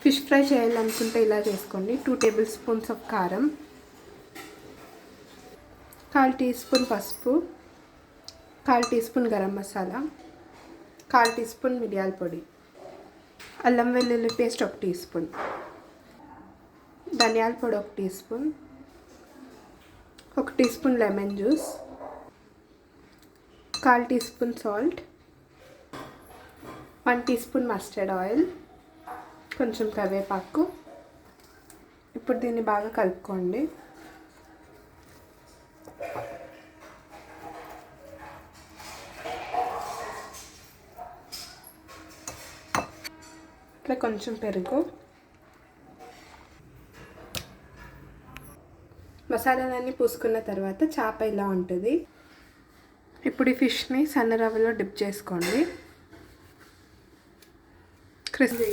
Fish fry చేయాలనుకుంటే ఇలా చేసుకోండి. 2 టేబుల్ స్పూన్స్ ఆఫ్ కారం, 1/4 టీ స్పూన్ పసుపు, 1/4 teaspoon garam masala, 1/4 teaspoon మిరియాల పొడి, అల్లం వెల్లుల్లి పేస్ట్ 1 టీ స్పూన్, ధనియాల పొడి 1 teaspoon, 1 teaspoon lemon juice, 1/4 teaspoon salt, 1 teaspoon mustard oil, కొంచెం కరివేపాకు. ఇప్పుడు దీన్ని బాగా కలుపుకోండి. ఇట్లా కొంచెం పెరుగు, మసాలాలన్నీ పూసుకున్న తర్వాత చేప ఇలా ఉంటుంది. ఇప్పుడు ఈ ఫిష్ని సన్న రవ్వలో డిప్ చేసుకోండి. క్రిస్పీ